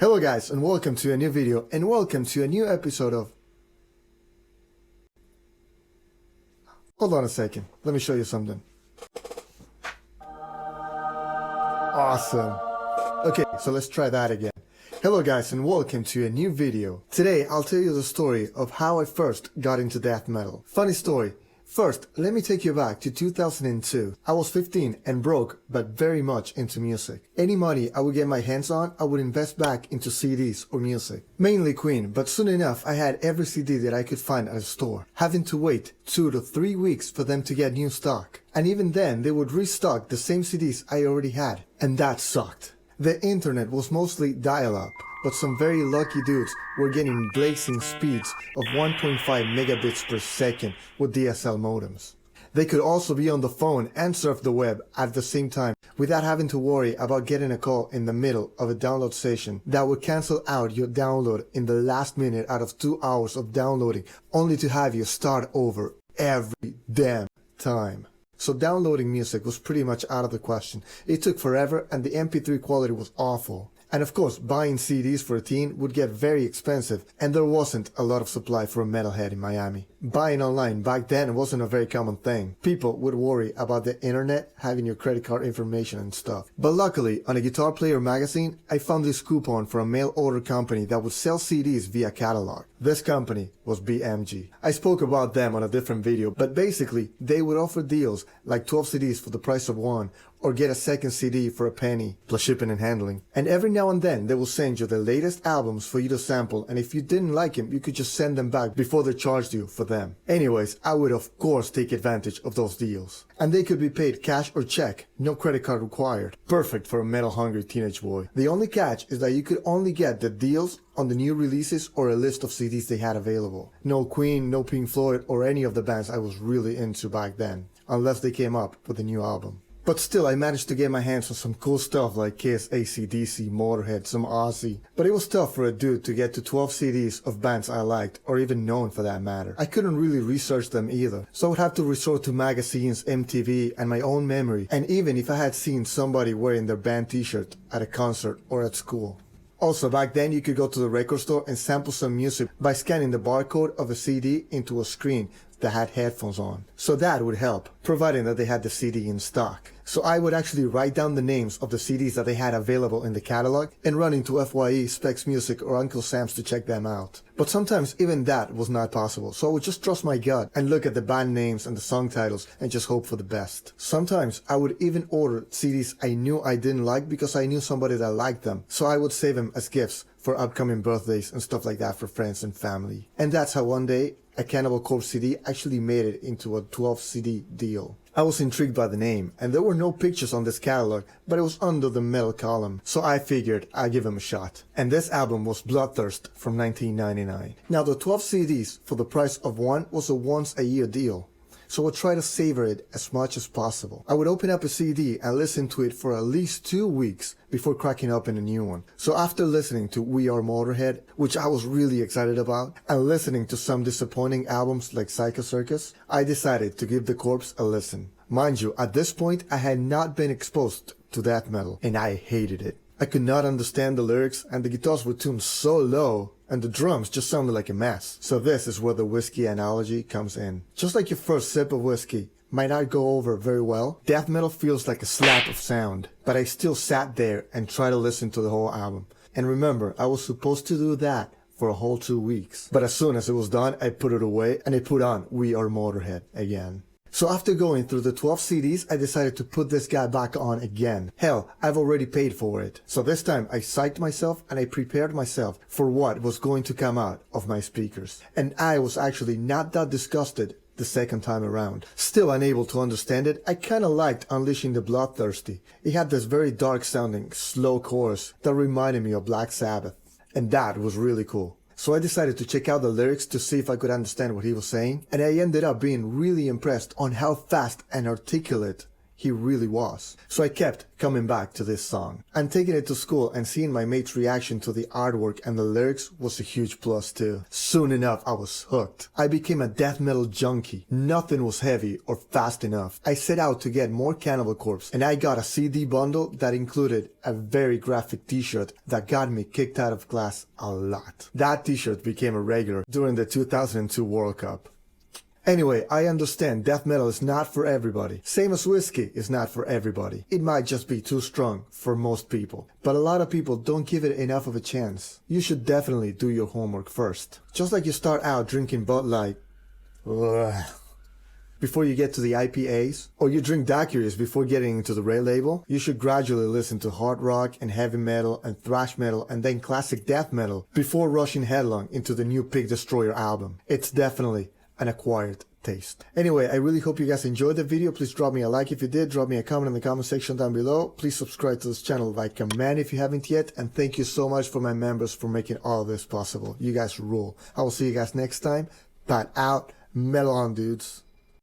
Hello guys, and welcome to a new video and welcome to a new episode of... Hold on a second, let me show you something. Awesome. Okay, so let's try that again. Hello guys, and welcome to a new video. Today I'll tell you the story of how I first got into death metal. Funny story. First, let me take you back to 2002. I was 15 and broke, but very much into music. Any money I would get my hands on, I would invest back into CDs or music. Mainly Queen, but soon enough I had every CD that I could find at a store, having to wait 2 to 3 weeks for them to get new stock. And even then, they would restock the same CDs I already had. And that sucked. The internet was mostly dial-up, but some very lucky dudes were getting blazing speeds of 1.5 megabits per second with DSL modems. They could also be on the phone and surf the web at the same time without having to worry about getting a call in the middle of a download session that would cancel out your download in the last minute out of 2 hours of downloading, only to have you start over every damn time. So downloading music was pretty much out of the question. It took forever and the MP3 quality was awful. And of course, buying CDs for a teen would get very expensive, and there wasn't a lot of supply for a metalhead in Miami. Buying online back then wasn't a very common thing. People would worry about the internet having your credit card information and stuff. But luckily, on a Guitar Player magazine, I found this coupon for a mail order company that would sell CDs via catalog. This company was BMG. I spoke about them on a different video, but basically, they would offer deals like 12 CDs for the price of one, or get a second CD for a penny, plus shipping and handling. And every now and then, they will send you the latest albums for you to sample, and if you didn't like them, you could just send them back before they charged you for them. Anyways, I would of course take advantage of those deals. And they could be paid cash or check, no credit card required. Perfect for a metal-hungry teenage boy. The only catch is that you could only get the deals on the new releases or a list of CDs they had available. No Queen, no Pink Floyd, or any of the bands I was really into back then, unless they came up with a new album. But still, I managed to get my hands on some cool stuff like Kiss, AC/DC, Motorhead, some Ozzy. But it was tough for a dude to get to 12 CDs of bands I liked, or even known for that matter. I couldn't really research them either, so I would have to resort to magazines, MTV, and my own memory, and even if I had seen somebody wearing their band t-shirt at a concert or at school. Also, back then you could go to the record store and sample some music by scanning the barcode of a CD into a screen that had headphones on. So that would help, providing that they had the CD in stock. So I would actually write down the names of the CDs that they had available in the catalog and run into FYE, Specs Music, or Uncle Sam's to check them out. But sometimes even that was not possible, so I would just trust my gut and look at the band names and the song titles and just hope for the best. Sometimes I would even order CDs I knew I didn't like because I knew somebody that liked them, so I would save them as gifts for upcoming birthdays and stuff like that for friends and family. And that's how one day a Cannibal Corpse CD actually made it into a 12 CD deal. I was intrigued by the name, and there were no pictures on this catalog, but it was under the metal column, so I figured I'd give him a shot. And this album was Bloodthirst from 1999. Now the 12 CDs for the price of one was a once-a-year deal, so I tried to savor it as much as possible. I would open up a CD and listen to it for at least 2 weeks before cracking open a new one. So after listening to We Are Motorhead, which I was really excited about, and listening to some disappointing albums like Psycho Circus, I decided to give The Corpse a listen. Mind you, at this point I had not been exposed to death metal, and I hated it. I could not understand the lyrics, and the guitars were tuned so low, and the drums just sounded like a mess. So this is where the whiskey analogy comes in. Just like your first sip of whiskey might not go over very well, death metal feels like a slap of sound. But I still sat there and tried to listen to the whole album. And remember, I was supposed to do that for a whole 2 weeks. But as soon as it was done, I put it away and I put on We Are Motorhead again. So after going through the 12 CDs, I decided to put this guy back on again. Hell, I've already paid for it. So this time I psyched myself and I prepared myself for what was going to come out of my speakers. And I was actually not that disgusted the second time around. Still unable to understand it, I kinda liked Unleashing the Bloodthirsty. It had this very dark sounding, slow chorus that reminded me of Black Sabbath. And that was really cool. So I decided to check out the lyrics to see if I could understand what he was saying, and I ended up being really impressed on how fast and articulate he really was. So I kept coming back to this song. And taking it to school and seeing my mate's reaction to the artwork and the lyrics was a huge plus too. Soon enough, I was hooked. I became a death metal junkie. Nothing was heavy or fast enough. I set out to get more Cannibal Corpse, and I got a CD bundle that included a very graphic t-shirt that got me kicked out of class a lot. That t-shirt became a regular during the 2002 World Cup. Anyway, I understand death metal is not for everybody. Same as whiskey is not for everybody. It might just be too strong for most people. But a lot of people don't give it enough of a chance. You should definitely do your homework first. Just like you start out drinking Bud Light before you get to the IPAs, or you drink daiquiris before getting into the Red Label, you should gradually listen to hard rock and heavy metal and thrash metal and then classic death metal before rushing headlong into the new Pig Destroyer album. It's definitely an acquired taste. Anyway, I really hope you guys enjoyed the video. Please drop me a like if you did. Drop me a comment in the comment section down below. Please subscribe to this channel by command if you haven't yet. And thank you so much for my members for making all of this possible. You guys rule. I will see you guys next time. Pat out. Metal on, dudes.